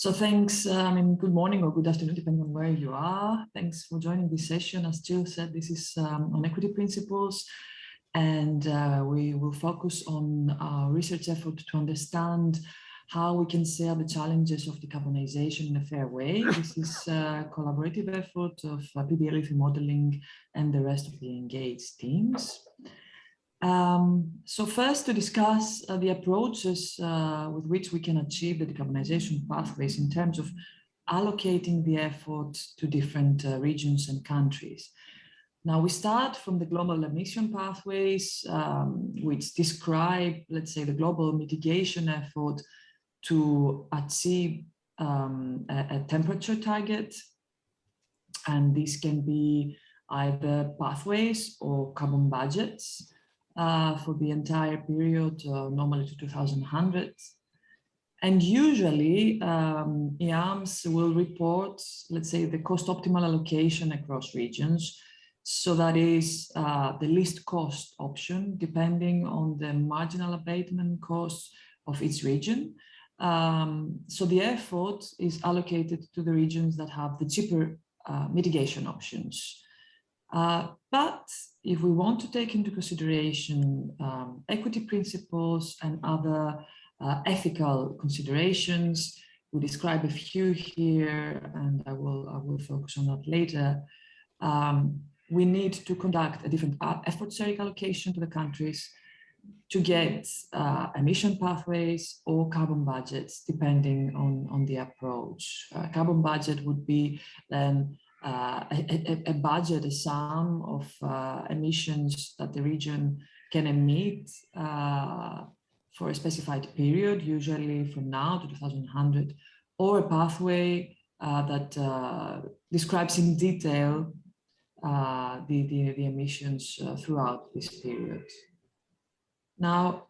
So thanks, good morning or good afternoon, depending on where you are. Thanks for joining this session. As Jill said, this is on equity principles, and we will focus on our research effort to understand how we can share the challenges of decarbonization in a fair way. This is a collaborative effort of PBL modeling and the rest of the engaged teams. So first, to discuss the approaches with which we can achieve the decarbonization pathways in terms of allocating the effort to different regions and countries. Now, we start from the global emission pathways, which describe, let's say, the global mitigation effort to achieve a temperature target. And these can be either pathways or carbon budgets. For the entire period, normally to 2100. And usually EAMs will report, let's say, the cost optimal allocation across regions. So that is the least cost option, depending on the marginal abatement cost of each region. So the effort is allocated to the regions that have the cheaper mitigation options. But if we want to take into consideration equity principles and other ethical considerations, we describe a few here, and I will focus on that later. We need to conduct a different effort sharing allocation to the countries to get emission pathways or carbon budgets, depending on the approach. Carbon budget would be then a budget, a sum of emissions that the region can emit for a specified period, usually from now to 2100, or a pathway that describes in detail the emissions throughout this period. Now,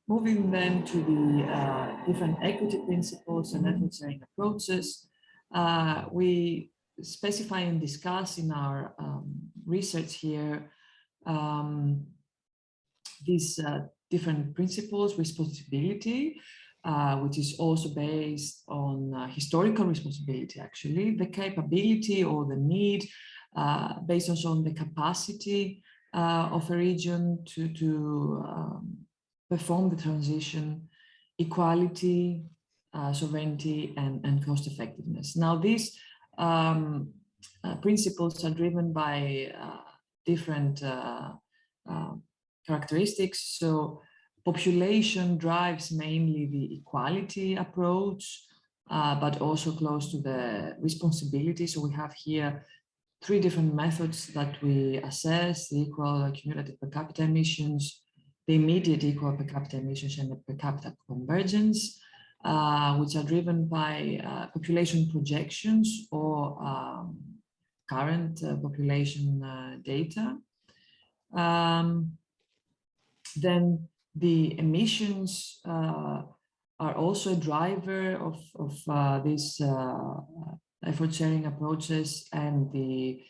moving then to the different equity principles and effort sharing approaches, we specify and discuss in our research here these different principles: responsibility, which is also based on historical responsibility, actually, the capability or the need, based also on the capacity of a region to perform the transition, equality, sovereignty, and cost effectiveness. Now, these principles are driven by different characteristics. So population drives mainly the equality approach, but also close to the responsibility. So we have here three different methods that we assess: the equal cumulative per capita emissions, the immediate equal per capita emissions, and the per capita convergence, which are driven by population projections or current population data. Then the emissions are also a driver of these effort sharing approaches, and the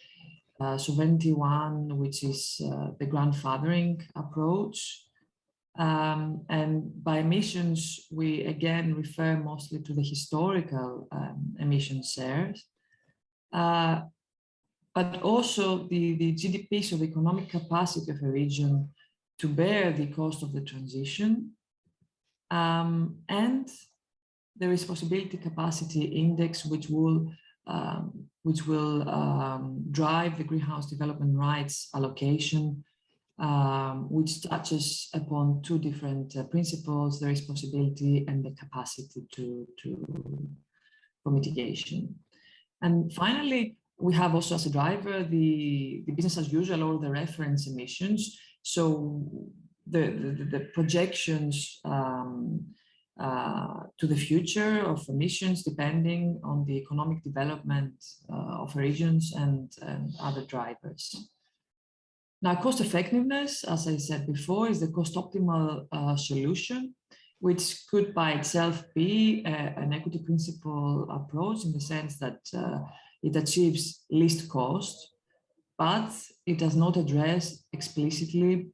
sovereignty one, which is the grandfathering approach. And by emissions, we again refer mostly to the historical emission shares, but also the GDP, so the economic capacity of a region to bear the cost of the transition, and the responsibility capacity index, which will drive the greenhouse development rights allocation, which touches upon two different principles: the responsibility and the capacity for mitigation. And finally, we have also as a driver the business as usual or the reference emissions. So the projections to the future of emissions, depending on the economic development of regions and other drivers. Now, cost effectiveness, as I said before, is the cost optimal solution, which could by itself be an equity principle approach in the sense that it achieves least cost, but it does not address explicitly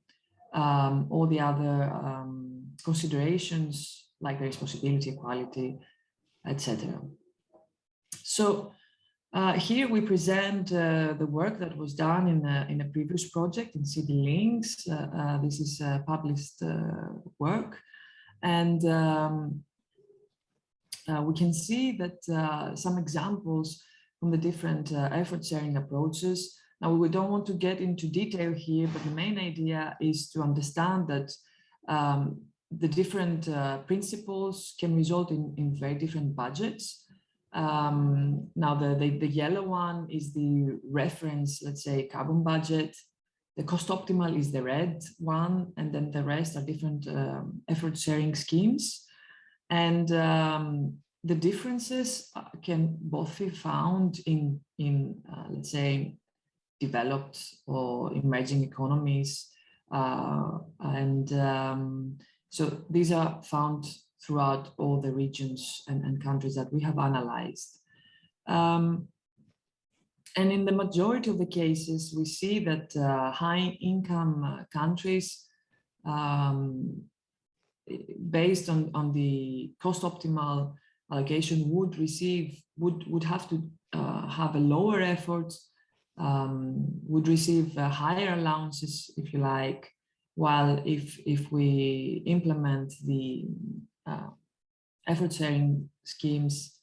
all the other considerations like the responsibility, equality, etc. So here we present the work that was done in a previous project in City Links. This is published work, and we can see that some examples from the different effort sharing approaches. Now, we don't want to get into detail here, but the main idea is to understand that the different principles can result in very different budgets. Now, the yellow one is the reference, let's say, carbon budget. The cost optimal is the red one, and then the rest are different effort sharing schemes. And the differences can both be found in let's say, developed or emerging economies. So these are found throughout all the regions and countries that we have analyzed. And in the majority of the cases, we see that high-income countries, based on the cost optimal allocation, would have to have a lower effort, would receive higher allowances, if you like, while if we implement the effort sharing schemes,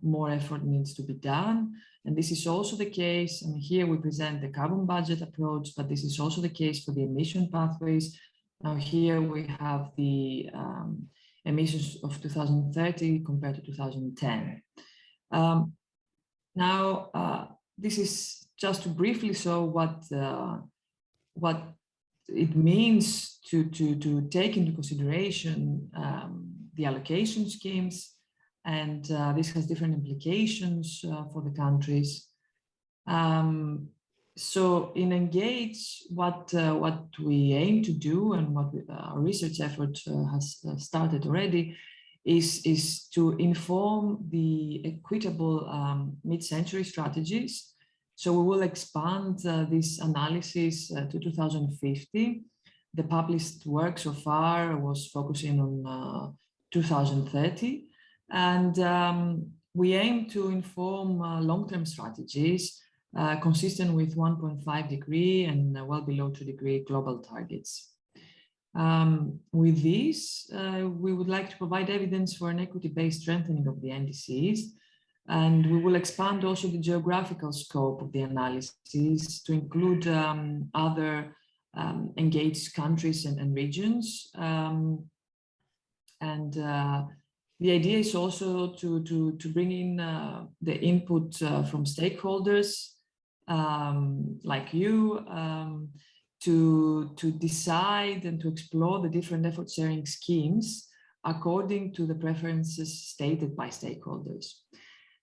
more effort needs to be done. And this is also the case, and here we present the carbon budget approach, but this is also the case for the emission pathways. Now here we have the emissions of 2030 compared to 2010. This is just to briefly show what it means to take into consideration the allocation schemes, and this has different implications for the countries. So in Engage, what we aim to do, and what our research effort has started already, is to inform the equitable mid-century strategies. So we will expand this analysis to 2050. The published work so far was focusing on 2030. And we aim to inform long-term strategies consistent with 1.5 degree and well below 2 degree global targets. With this, we would like to provide evidence for an equity-based strengthening of the NDCs, and we will expand also the geographical scope of the analysis to include other engaged countries and regions. The idea is also to bring in the input from stakeholders like you, to decide and to explore the different effort sharing schemes according to the preferences stated by stakeholders.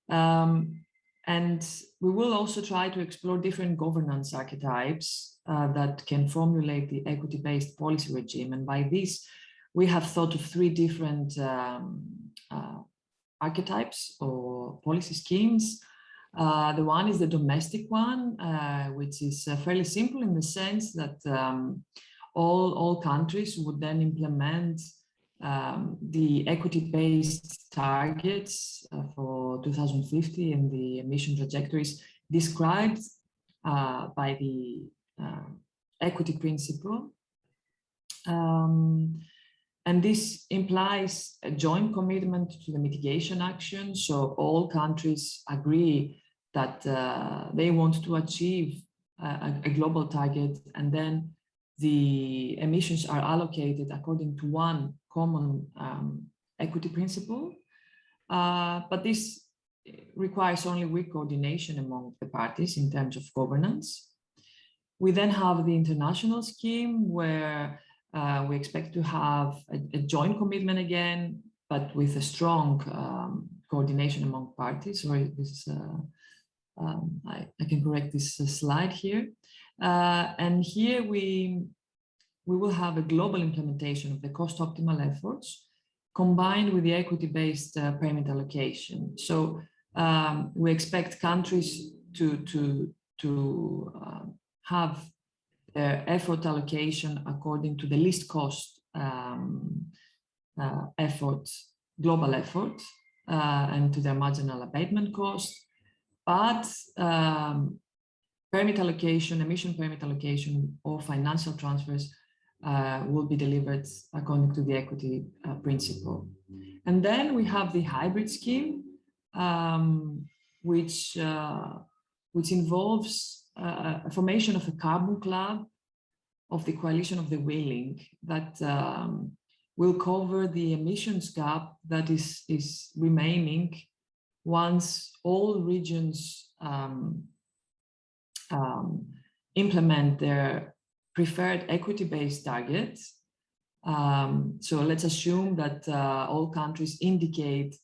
And we will also try to explore different governance archetypes that can formulate the equity-based policy regime. And by this, we have thought of 3 different archetypes or policy schemes. The one is the domestic one, which is fairly simple in the sense that all countries would then implement the equity-based targets for 2050 and the emission trajectories described by the equity principle. And this implies a joint commitment to the mitigation action. So all countries agree that they want to achieve a global target, and then the emissions are allocated according to one common equity principle. But this requires only weak coordination among the parties in terms of governance. We then have the international scheme, where we expect to have a joint commitment again, but with a strong coordination among parties. Sorry, this I can correct this slide here. And here we will have a global implementation of the cost optimal efforts combined with the equity-based payment allocation. So we expect countries to have their effort allocation according to the least cost effort, global effort. and to their marginal abatement cost. But permit allocation, emission permit allocation, or financial transfers will be delivered according to the equity principle. And then we have the hybrid scheme, which involves a formation of a carbon club of the coalition of the willing that will cover the emissions gap that is remaining once all regions implement their preferred equity-based targets. So let's assume that all countries indicate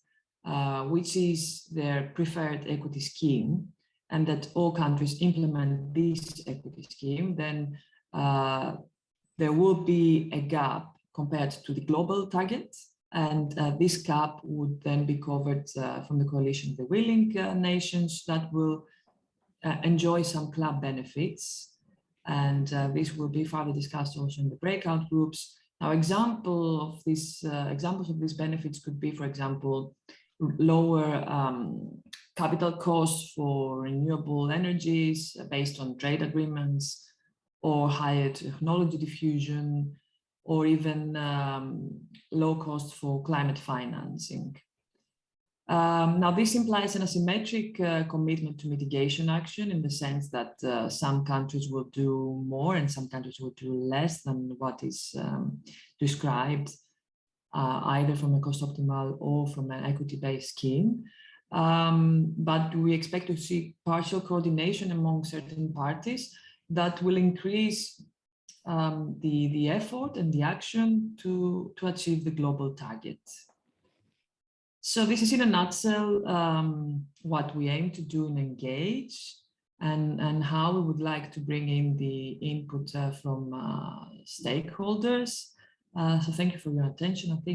which is their preferred equity scheme, and that all countries implement this equity scheme. Then there will be a gap compared to the global target, and this gap would then be covered from the coalition of the willing nations that will enjoy some club benefits, and this will be further discussed also in the breakout groups. Now, examples of these benefits could be, for example, lower capital costs for renewable energies based on trade agreements, or higher technology diffusion, or even low cost for climate financing. Now, this implies an asymmetric commitment to mitigation action, in the sense that some countries will do more and some countries will do less than what is described, either from a cost optimal or from an equity-based scheme. But we expect to see partial coordination among certain parties that will increase the effort and the action to achieve the global target. So this is in a nutshell what we aim to do in Engage, and how we would like to bring in the input from stakeholders. So thank you for your attention. I think